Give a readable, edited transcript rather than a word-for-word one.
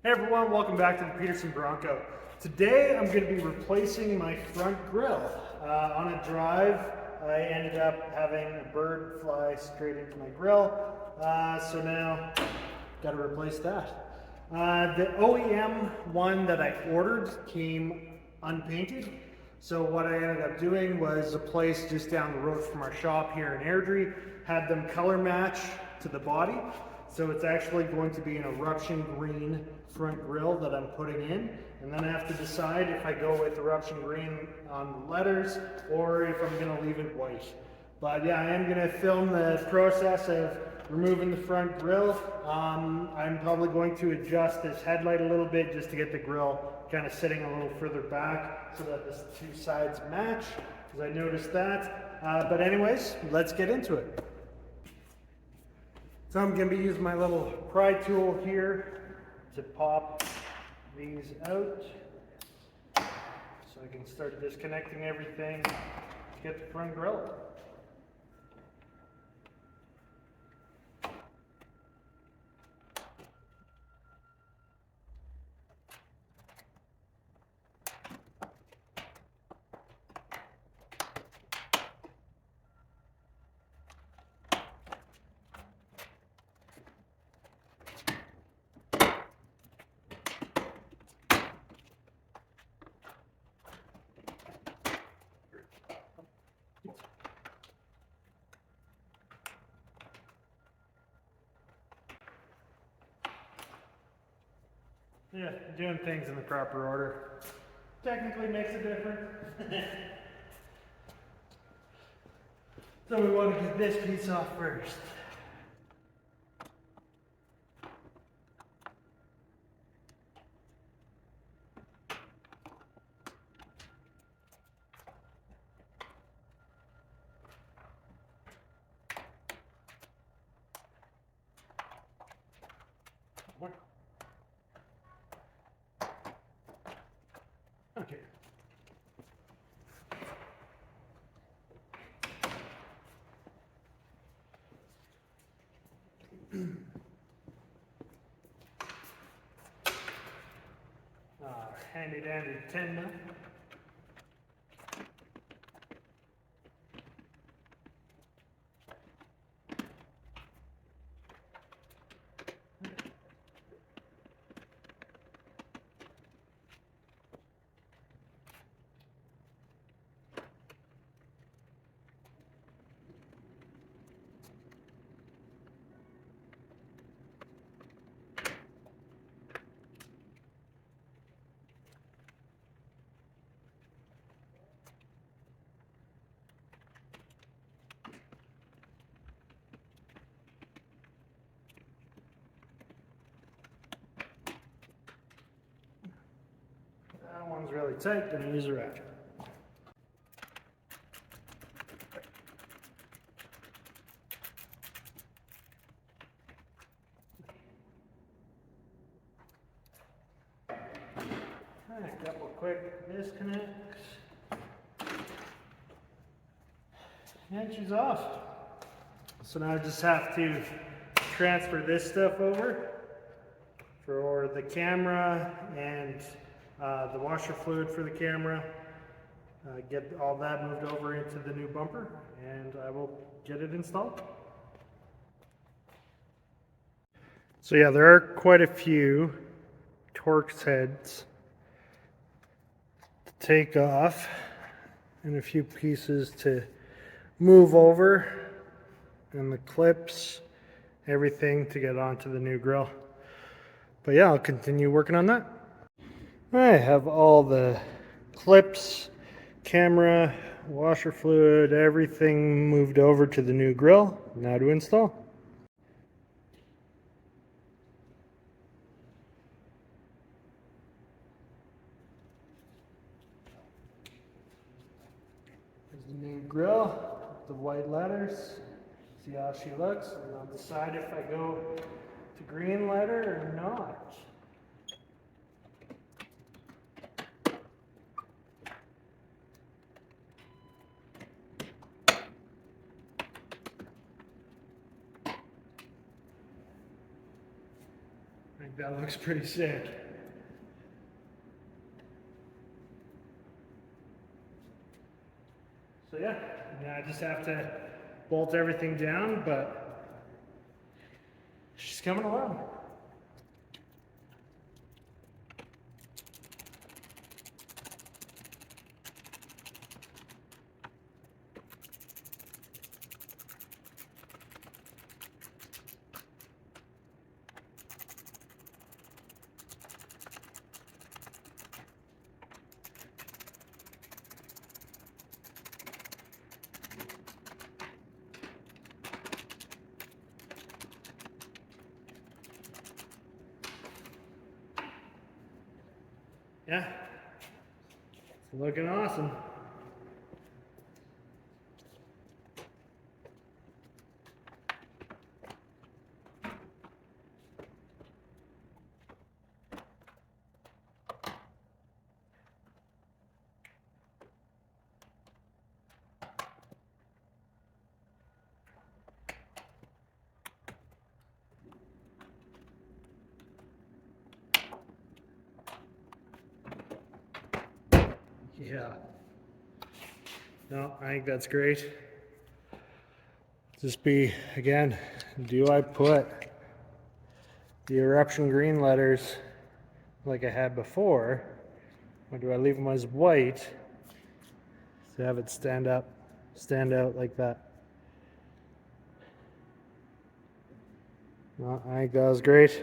Hey everyone, welcome back to the Petersenbronco. Today I'm going to be replacing my front grille. On a drive, I ended up having a bird fly straight into my grille, so now got to replace that. The OEM one that I ordered came unpainted, so what I ended up doing was a place just down the road from our shop here in Airdrie had them color match to the body. So it's actually going to be an eruption green front grille that I'm putting in, and then I have to decide if I go with eruption green on the letters or if I'm going to leave it white. But yeah, I am going to film the process of removing the front grille. I'm probably going to adjust this headlight a little bit just to get the grille kind of sitting a little further back so that the two sides match, because I noticed that. But anyways, let's get into it. So I'm going to be using my little pry tool here to pop these out so I can start disconnecting everything to get the front grille. Yeah, doing things in the proper order technically makes a difference. So we want to get this piece off first. Okay. Handy dandy 10 now. That one's really tight, gonna use a ratchet. A couple quick disconnects. And she's off. So now I just have to transfer this stuff over for the camera and the washer fluid for the camera. Get all that moved over into the new bumper, and I will get it installed. So yeah, there are quite a few Torx heads to take off and a few pieces to move over, and the clips, everything to get onto the new grille. But yeah, I'll continue working on that. I have all the clips, camera, washer fluid, everything moved over to the new grille. Now to install. There's the new grille, the white letters. See how she looks, and I'll decide if I go to green letter or not. think that looks pretty sick. So yeah, I just have to bolt everything down, but she's coming along. Yeah, it's looking awesome. Yeah. No, I think that's great. Just be, again, do I put the eruption green letters like I had before, or do I leave them as white to have it stand out like that? No, I think that was great.